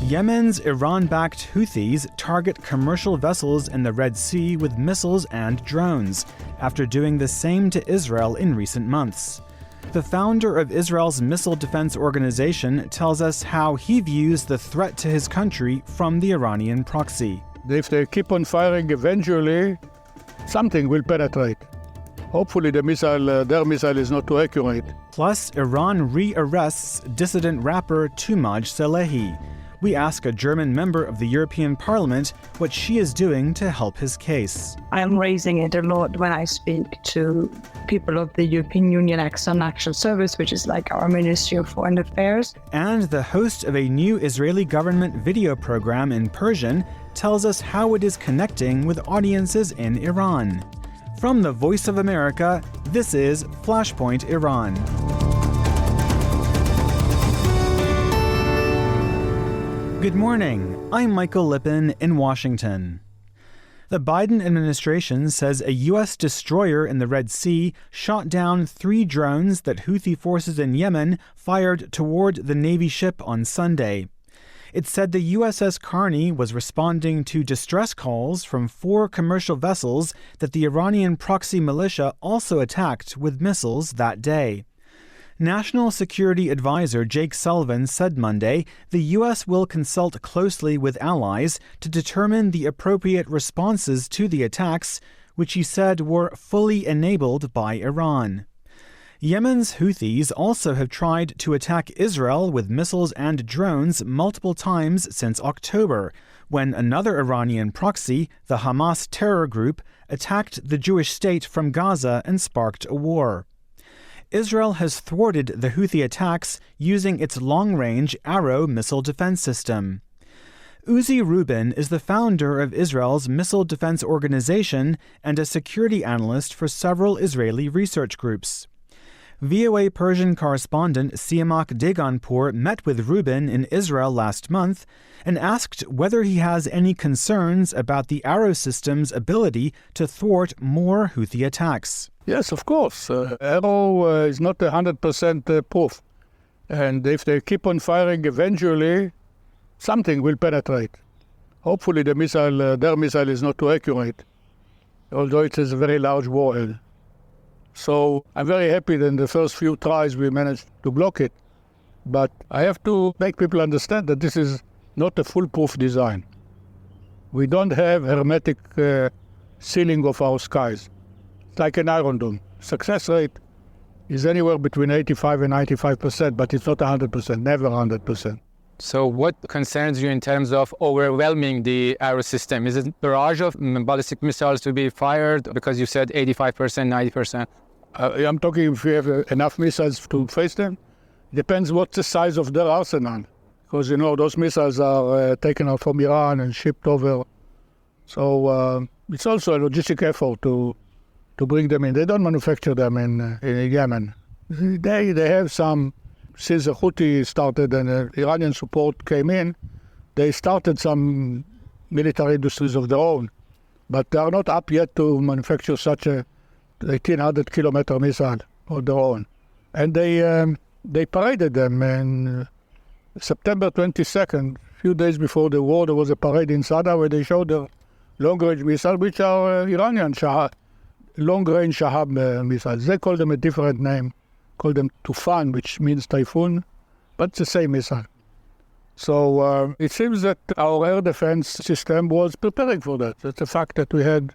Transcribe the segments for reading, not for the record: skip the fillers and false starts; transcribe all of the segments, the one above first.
Yemen's Iran-backed Houthis target commercial vessels in the Red Sea with missiles and drones, after doing the same to Israel in recent months. The founder of Israel's missile defense organization tells us how he views the threat to his country from the Iranian proxy. If they keep on firing, eventually something will penetrate. Hopefully their missile is not too accurate. Plus, Iran re-arrests dissident rapper Toomaj Salehi. We ask a German member of the European Parliament what she is doing to help his case. I'm raising it a lot when I speak to people of the European Union External Action Service, which is like our Ministry of Foreign Affairs. And the host of a new Israeli government video program in Persian tells us how it is connecting with audiences in Iran. From the Voice of America, this is Flashpoint Iran. Good morning. I'm Michael Lippin in Washington. The Biden administration says a U.S. destroyer in the Red Sea shot down 3 drones that Houthi forces in Yemen fired toward the Navy ship on Sunday. It said the USS Carney was responding to distress calls from 4 commercial vessels that the Iranian proxy militia also attacked with missiles that day. National Security Advisor Jake Sullivan said Monday the U.S. will consult closely with allies to determine the appropriate responses to the attacks, which he said were fully enabled by Iran. Yemen's Houthis also have tried to attack Israel with missiles and drones multiple times since October, when another Iranian proxy, the Hamas terror group, attacked the Jewish state from Gaza and sparked a war. Israel has thwarted the Houthi attacks using its long-range Arrow missile defense system. Uzi Rubin is the founder of Israel's missile defense organization and a security analyst for several Israeli research groups. VOA Persian correspondent Siamak Deganpour met with Rubin in Israel last month and asked whether he has any concerns about the Arrow system's ability to thwart more Houthi attacks. Yes, of course. Arrow is not 100% proof. And if they keep on firing, eventually something will penetrate. Hopefully their missile is not too accurate, although it is a very large warhead. So I'm very happy that in the first few tries we managed to block it. But I have to make people understand that this is not a foolproof design. We don't have hermetic sealing of our skies. It's like an Iron Dome. Success rate is anywhere between 85 and 95%, but it's not 100%, never 100%. So what concerns you in terms of overwhelming the Arrow system? Is it a barrage of ballistic missiles to be fired? Because you said 85%, 90%. I'm talking if we have enough missiles to face them. Depends what's the size of their arsenal. Because, those missiles are taken out from Iran and shipped over. So it's also a logistic effort to bring them in. They don't manufacture them in Yemen. They have some, since the Houthi started and Iranian support came in, they started some military industries of their own. But they are not up yet to manufacture such a 1,800-kilometer missile of their own. And they paraded them. And September 22nd, a few days before the war, there was a parade in Sada where they showed their long-range missiles, which are Iranian long-range Shahab missiles. They call them a different name, call them Tufan, which means typhoon, but it's the same missile. So it seems that our air defense system was preparing for that. That's the fact that we had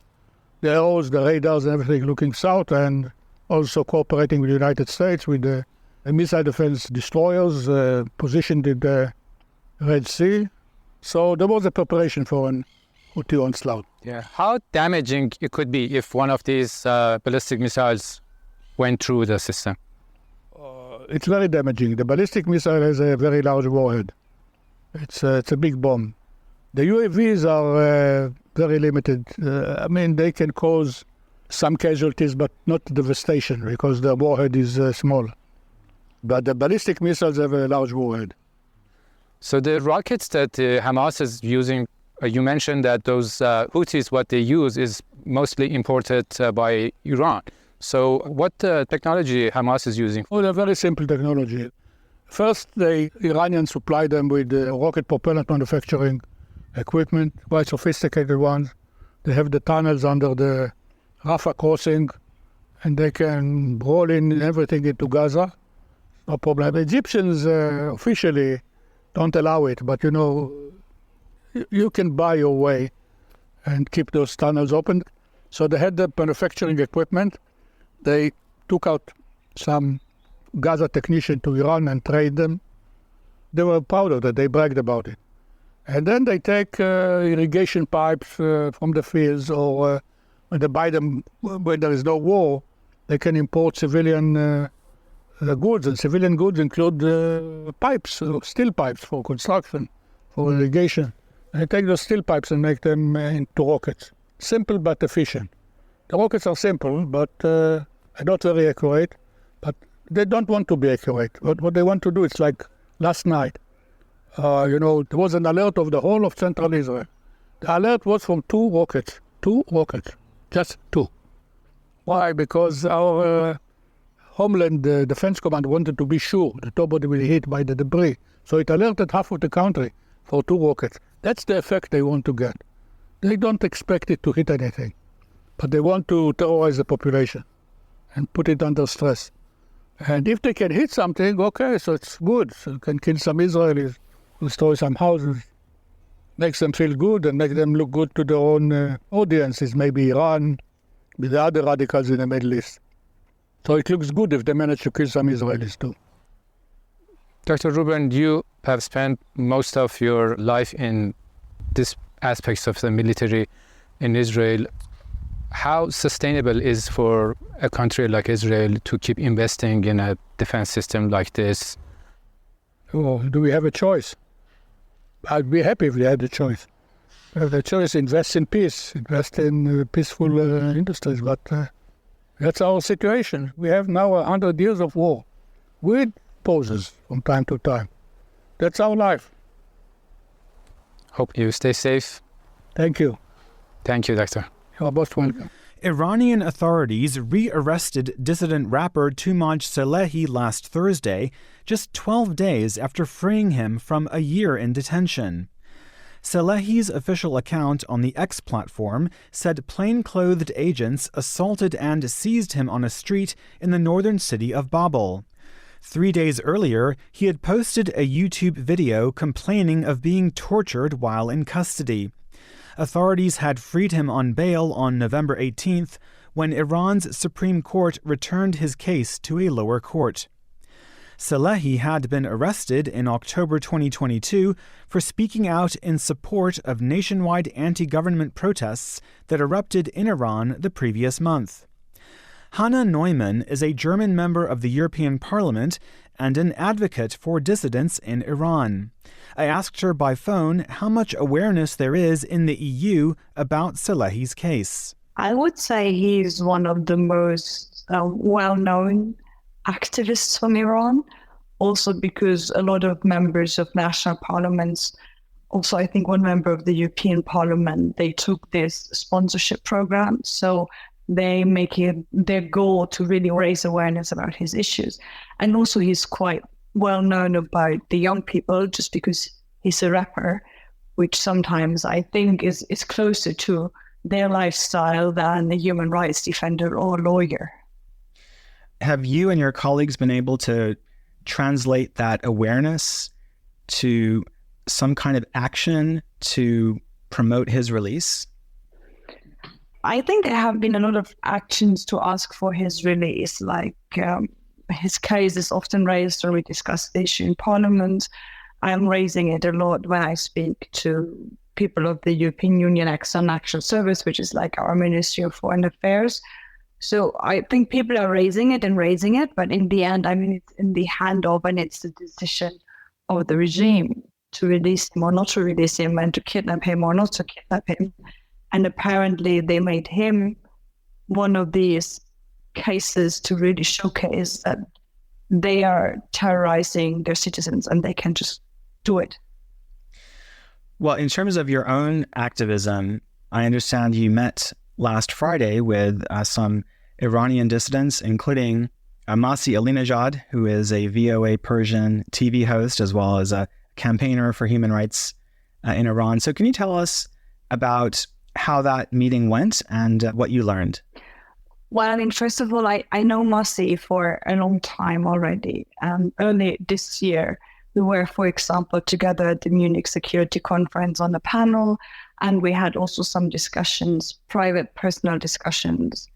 the arrows, the radars, and everything looking south, and also cooperating with the United States with the missile defense destroyers positioned in the Red Sea. So there was a preparation for an Houthi onslaught. Yeah. How damaging it could be if one of these ballistic missiles went through the system? It's very damaging. The ballistic missile has a very large warhead. It's a big bomb. The UAVs are very limited. They can cause some casualties, but not devastation because the warhead is small. But the ballistic missiles have a large warhead. So the rockets that Hamas is using, you mentioned that those Houthis, what they use is mostly imported by Iran. So what technology Hamas is using? Well, a very simple technology. First, the Iranians supply them with rocket propellant manufacturing equipment, quite sophisticated ones. They have the tunnels under the Rafah crossing, and they can roll in everything into Gaza. No problem. The Egyptians officially don't allow it, but you can buy your way and keep those tunnels open. So they had the manufacturing equipment. They took out some Gaza technician to Iran and trained them. They were proud of that. They bragged about it. And then they take irrigation pipes from the fields, or when they buy them when there is no war, they can import civilian goods. And civilian goods include pipes, steel pipes for construction, for irrigation. They take those steel pipes and make them into rockets. Simple but efficient. The rockets are simple, but not very accurate. But they don't want to be accurate. What they want to do, it's like last night. There was an alert of the whole of central Israel. The alert was from two rockets, just two. Why? Because our Homeland Defense Command wanted to be sure that nobody will be hit by the debris. So it alerted half of the country for two rockets. That's the effect they want to get. They don't expect it to hit anything, but they want to terrorize the population and put it under stress. And if they can hit something, okay, so it's good. So it can kill some Israelis, destroy some houses, makes them feel good and make them look good to their own audiences, maybe Iran, with the other radicals in the Middle East. So it looks good if they manage to kill some Israelis too. Dr. Rubin, you have spent most of your life in these aspects of the military in Israel. How sustainable is for a country like Israel to keep investing in a defense system like this? Oh, do we have a choice? I'd be happy if we had the choice. We have the choice, invest in peace, invest in peaceful industries, but that's our situation. We have now 100 years of war with pauses from time to time. That's our life. Hope you stay safe. Thank you. Thank you, Doctor. You're most welcome. Iranian authorities re-arrested dissident rapper Toomaj Salehi last Thursday, just 12 days after freeing him from a year in detention. Salehi's official account on the X platform said plain-clothed agents assaulted and seized him on a street in the northern city of Babel. 3 days earlier, he had posted a YouTube video complaining of being tortured while in custody. Authorities had freed him on bail on November 18th when Iran's Supreme Court returned his case to a lower court. Salehi had been arrested in October 2022 for speaking out in support of nationwide anti-government protests that erupted in Iran the previous month. Hannah Neumann is a German member of the European Parliament and an advocate for dissidents in Iran. I asked her by phone how much awareness there is in the EU about Salehi's case. I would say he's one of the most well-known activists from Iran, also because a lot of members of national parliaments, also I think one member of the European Parliament, they took this sponsorship program. So they make it their goal to really raise awareness about his issues. And also he's quite well known about the young people just because he's a rapper, which sometimes I think is closer to their lifestyle than a human rights defender or lawyer. Have you and your colleagues been able to translate that awareness to some kind of action to promote his release? I think there have been a lot of actions to ask for his release, like his case is often raised when we discuss the issue in Parliament. I am raising it a lot when I speak to people of the European Union External Action Service, which is like our Ministry of Foreign Affairs. So I think people are raising it, but in the end, I mean, it's in the hand of, and it's the decision of the regime to release him or not to release him, and to kidnap him or not to kidnap him. And apparently they made him one of these cases to really showcase that they are terrorizing their citizens and they can just do it. Well, in terms of your own activism, I understand you met last Friday with some Iranian dissidents, including Masih Alinejad, who is a VOA Persian TV host as well as a campaigner for human rights in Iran. So can you tell us about how that meeting went and what you learned? Well, I mean, first of all, I know Masih for a long time already. Early this year, we were, for example, together at the Munich Security Conference on a panel, and we had also some discussions, private, personal discussions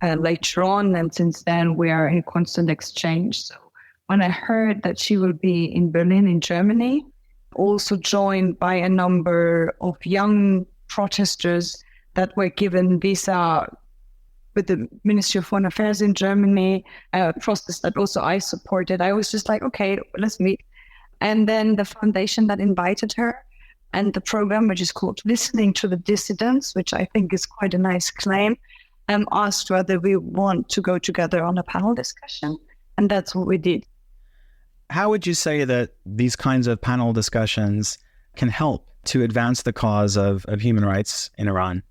later on. And since then, we are in constant exchange. So when I heard that she will be in Berlin, in Germany, also joined by a number of young protesters that were given visa with the Ministry of Foreign Affairs in Germany, a process that also I supported, I was just like, okay, let's meet. And then the foundation that invited her and the program, which is called Listening to the Dissidents, which I think is quite a nice claim, asked whether we want to go together on a panel discussion. And that's what we did. How would you say that these kinds of panel discussions can help to advance the cause of human rights in Iran?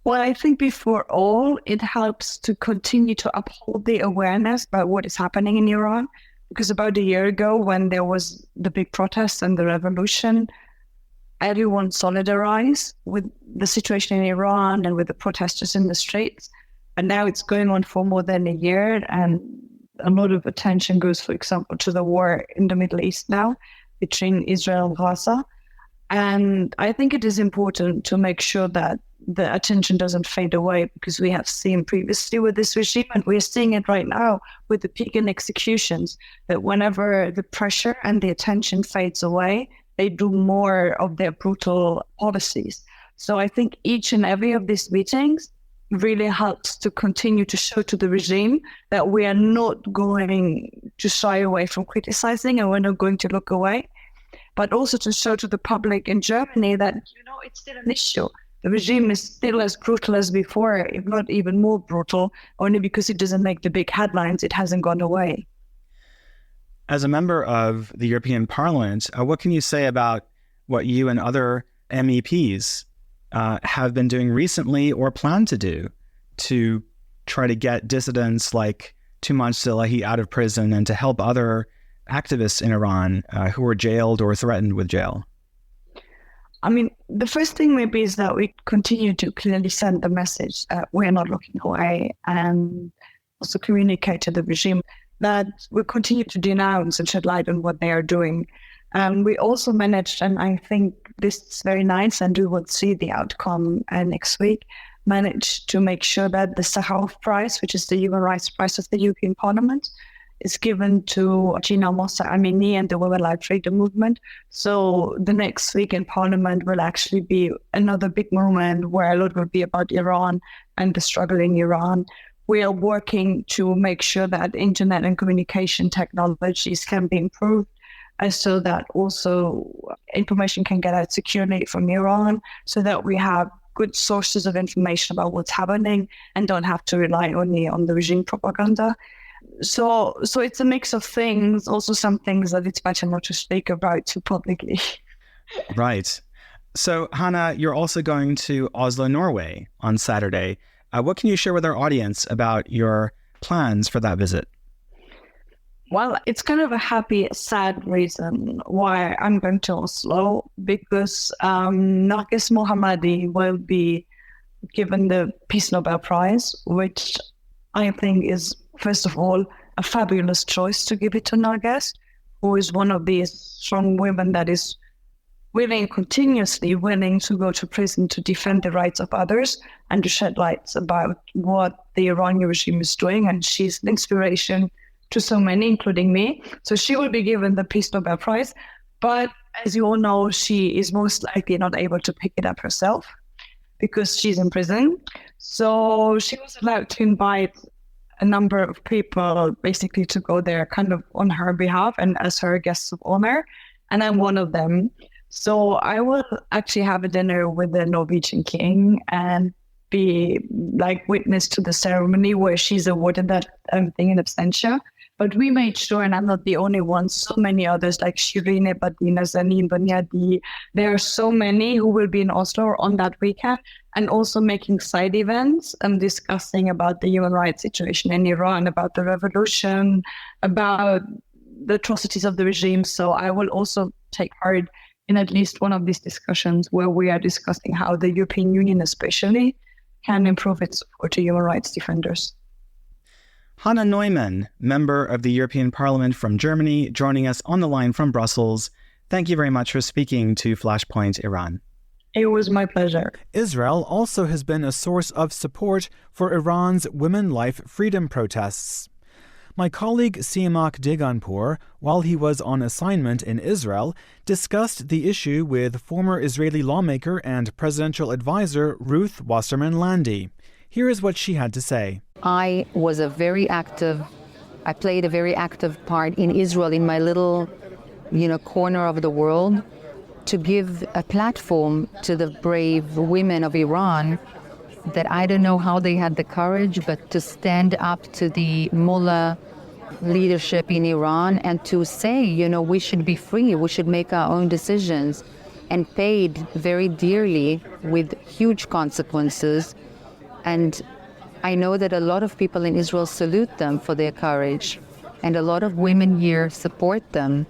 Well, I think before all, it helps to continue to uphold the awareness about what is happening in Iran. Because about a year ago, when there was the big protests and the revolution, everyone solidarized with the situation in Iran and with the protesters in the streets. And now it's going on for more than a year. And a lot of attention goes, for example, to the war in the Middle East now between Israel and Gaza. And I think it is important to make sure that the attention doesn't fade away, because we have seen previously with this regime, and we're seeing it right now with the Pekin executions, that whenever the pressure and the attention fades away, they do more of their brutal policies. So I think each and every of these meetings really helps to continue to show to the regime that we are not going to shy away from criticizing, and we're not going to look away, but also to show to the public in Germany that, it's still an issue. The regime is still as brutal as before, if not even more brutal, only because it doesn't make the big headlines. It hasn't gone away. As a member of the European Parliament, what can you say about what you and other MEPs have been doing recently or plan to do to try to get dissidents like Toomaj Salehi out of prison and to help other activists in Iran who are jailed or threatened with jail? I mean, the first thing maybe is that we continue to clearly send the message that we're not looking away, and also communicate to the regime that we continue to denounce and shed light on what they are doing. We also managed, and I think this is very nice, and we will see the outcome next week, managed to make sure that the Sakharov Prize, which is the Human Rights Prize of the European Parliament, is given to Gina Mossa Amini and the Women Life Freedom Movement. So the next week in Parliament will actually be another big moment where a lot will be about Iran and the struggle in Iran. We are working to make sure that internet and communication technologies can be improved, so that also information can get out securely from Iran, so that we have good sources of information about what's happening and don't have to rely only on the regime propaganda. So it's a mix of things, also some things that it's better not to speak about too publicly. Right. So, Hannah, you're also going to Oslo, Norway on Saturday. What can you share with our audience about your plans for that visit? Well, it's kind of a happy, sad reason why I'm going to Oslo, because Narges Mohammadi will be given the Peace Nobel Prize, which I think is, first of all, a fabulous choice to give it to Narges, who is one of these strong women that is continuously willing to go to prison to defend the rights of others and to shed light about what the Iranian regime is doing. And she's an inspiration to so many, including me. So she will be given the Peace Nobel Prize. But as you all know, she is most likely not able to pick it up herself because she's in prison. So she was allowed to invite a number of people basically to go there kind of on her behalf and as her guests of honor. And I'm one of them. So I will actually have a dinner with the Norwegian king and be like witness to the ceremony where she's awarded that thing in absentia. But we made sure, and I'm not the only one, so many others like Shirine, Badina, Zanin, Banyadi, there are so many who will be in Oslo on that weekend, and also making side events and discussing about the human rights situation in Iran, about the revolution, about the atrocities of the regime. So I will also take part in at least one of these discussions where we are discussing how the European Union especially can improve its support to human rights defenders. Hannah Neumann, member of the European Parliament from Germany, joining us on the line from Brussels. Thank you very much for speaking to Flashpoint Iran. It was my pleasure. Israel also has been a source of support for Iran's women life freedom protests. My colleague Siamak Deganpour, while he was on assignment in Israel, discussed the issue with former Israeli lawmaker and presidential advisor Ruth Wasserman Lande. Here is what she had to say. I played a very active part in Israel, in my little, corner of the world, to give a platform to the brave women of Iran that I don't know how they had the courage, but to stand up to the mullah leadership in Iran and to say, we should be free, we should make our own decisions, and paid very dearly with huge consequences. And I know that a lot of people in Israel salute them for their courage, and a lot of women here support them.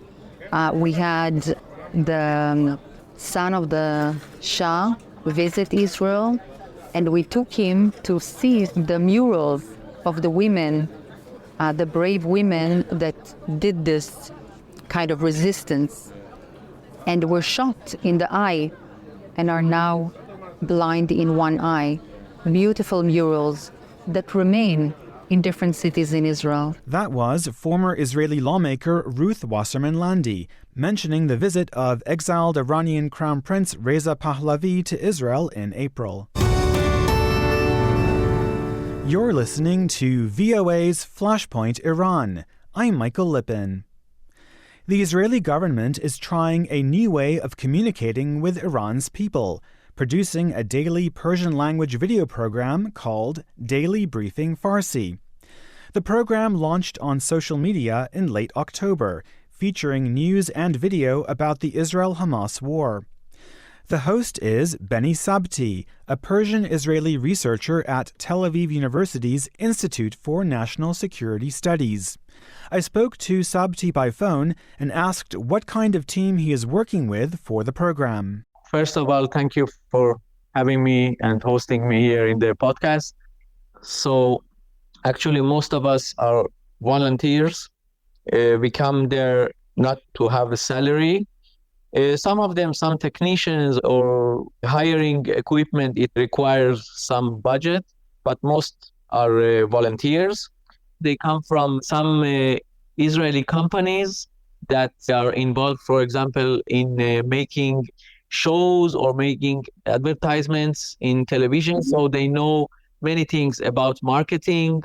We had the son of the Shah visit Israel, and we took him to see the murals of the women, the brave women that did this kind of resistance and were shot in the eye and are now blind in one eye. Beautiful murals that remain in different cities in Israel. That was former Israeli lawmaker Ruth Wasserman Lande, mentioning the visit of exiled Iranian Crown Prince Reza Pahlavi to Israel in April. You're listening to VOA's Flashpoint Iran. I'm Michael Lippin. The Israeli government is trying a new way of communicating with Iran's people, producing a daily Persian language video program called Daily Briefing Farsi. The program launched on social media in late October, featuring news and video about the Israel-Hamas war. The host is Beni Sabti, a Persian Israeli researcher at Tel Aviv University's Institute for National Security Studies. I spoke to Sabti by phone and asked what kind of team he is working with for the program. First of all, thank you for having me and hosting me here in the podcast. So actually, most of us are volunteers. We come there not to have a salary. Some of them, some technicians or hiring equipment, it requires some budget, but most are volunteers. They come from some Israeli companies that are involved, for example, in making shows or making advertisements in television. So they know many things about marketing.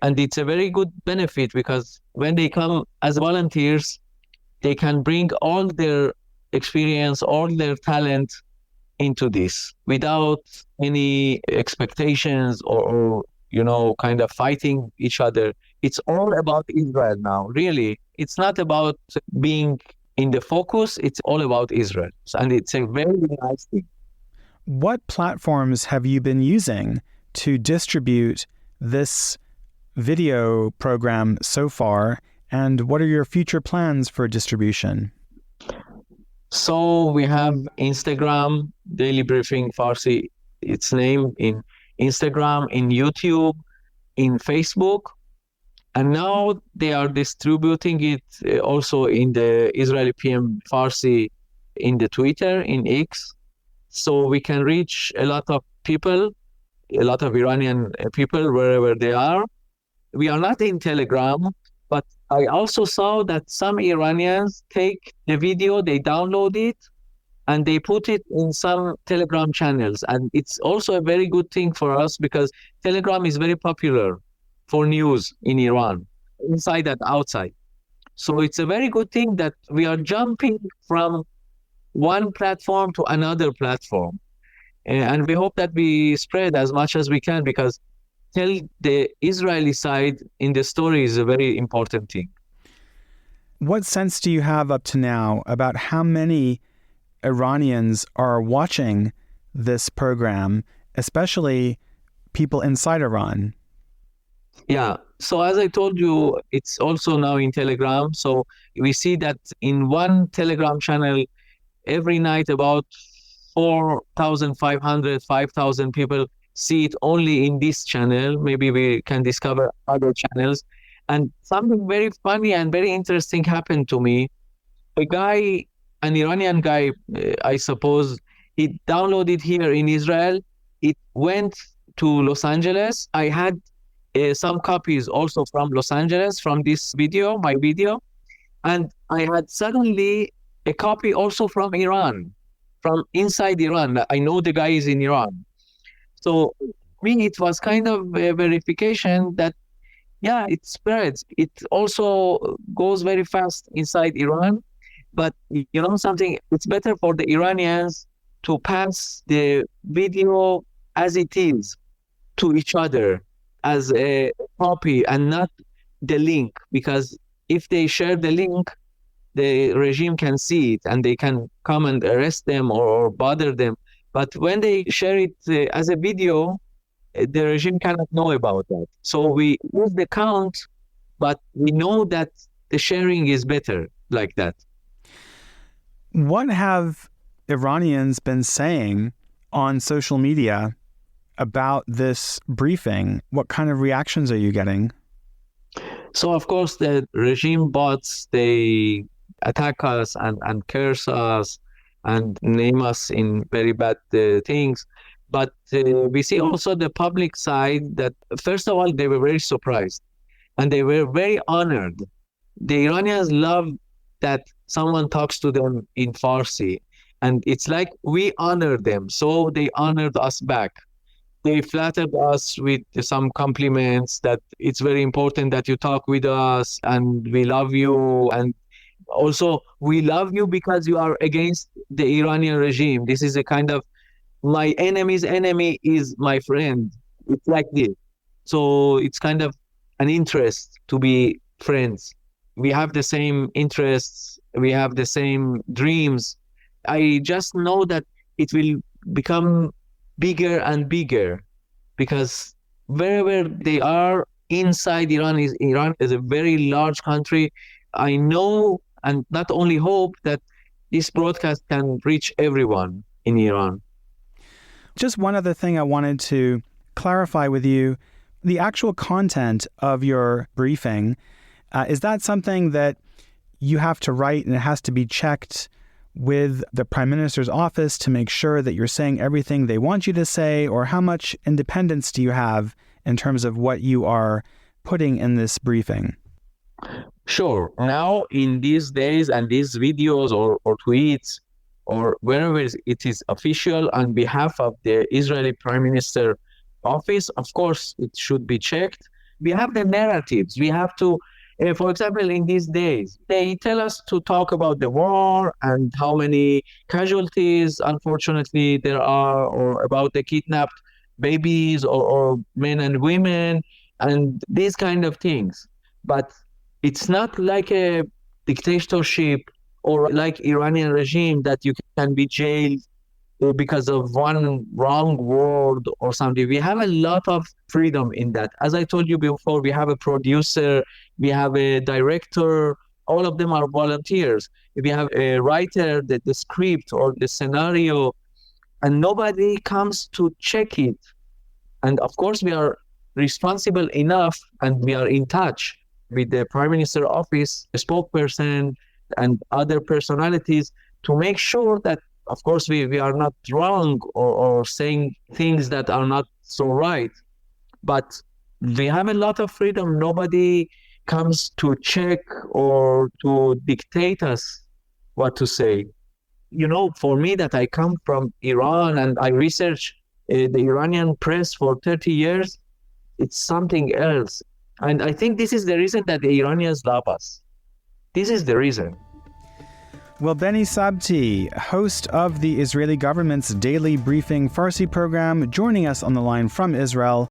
And it's a very good benefit because when they come as volunteers, they can bring all their experience, all their talent into this without any expectations or kind of fighting each other. It's all about Israel now, really. It's not about being in the focus, it's all about Israel. And it's a very nice thing. What platforms have you been using to distribute this video program so far, and what are your future plans for distribution? So we have Instagram, Daily Briefing Farsi, its name, in Instagram, in YouTube, in Facebook. And now they are distributing it also in the Israeli PM Farsi in the Twitter, in X. So we can reach a lot of people, a lot of Iranian people, wherever they are. We are not in Telegram, but I also saw that some Iranians take the video, they download it, and they put it in some Telegram channels. And it's also a very good thing for us because Telegram is very popular for news in Iran, inside and outside. So it's a very good thing that we are jumping from one platform to another platform. And we hope that we spread as much as we can because tell the Israeli side in the story is a very important thing. What sense do you have up to now about how many Iranians are watching this program, especially people inside Iran? Yeah. So as I told you, it's also now in Telegram. So we see that in one Telegram channel, every night about 4,500, 5,000 people see it only in this channel. Maybe we can discover other channels. And something very funny and very interesting happened to me. An Iranian guy, I suppose, he downloaded here in Israel. It went to Los Angeles. I had some copies also from Los Angeles from this video, my video. And I had suddenly a copy also from Iran, from inside Iran. I know the guy is in Iran. So me, it was kind of a verification that, yeah, it spreads. It also goes very fast inside Iran. But you know something, it's better for the Iranians to pass the video as it is to each other as a copy and not the link, because if they share the link, the regime can see it and they can come and arrest them or bother them. But when they share it as a video, the regime cannot know about that. So we use the count, but we know that the sharing is better like that. What have Iranians been saying on social media about this briefing? What kind of reactions are you getting? So, of course, the regime bots, they attack us and curse us and name us in very bad things. But we see also the public side that, first of all, they were very surprised and they were very honored. The Iranians love that someone talks to them in Farsi. And it's like we honor them. So they honored us back. They flattered us with some compliments that it's very important that you talk with us and we love you. And also, we love you because you are against the Iranian regime. This is a kind of my enemy's enemy is my friend. It's like this. So it's kind of an interest to be friends. We have the same interests. We have the same dreams. I just know that it will become bigger and bigger because wherever they are inside Iran is a very large country. I know and not only hope that this broadcast can reach everyone in Iran. Just one other thing I wanted to clarify with you. The actual content of your briefing, is that something that you have to write and it has to be checked with the Prime Minister's office to make sure that you're saying everything they want you to say? Or how much independence do you have in terms of what you are putting in this briefing? Sure. Now, in these days and these videos or tweets or wherever it is official on behalf of the Israeli Prime Minister office, of course, it should be checked. We have the narratives. We have to, for example, in these days, they tell us to talk about the war and how many casualties, unfortunately, there are, or about the kidnapped babies or men and women and these kind of things. But it's not like a dictatorship or like Iranian regime that you can be jailed because of one wrong word or something. We have a lot of freedom in that. As I told you before, we have a producer, we have a director, all of them are volunteers. We have a writer, the script or the scenario, and nobody comes to check it. And of course, we are responsible enough and we are in touch with the Prime Minister office, the spokesperson, and other personalities to make sure that, of course, we are not wrong or saying things that are not so right. But we have a lot of freedom. Nobody comes to check or to dictate us what to say. You know, for me that I come from Iran and I research the Iranian press for 30 years, it's something else. And I think this is the reason that the Iranians love us. This is the reason. Well, Beni Sabti, host of the Israeli government's daily Briefing Farsi program, joining us on the line from Israel.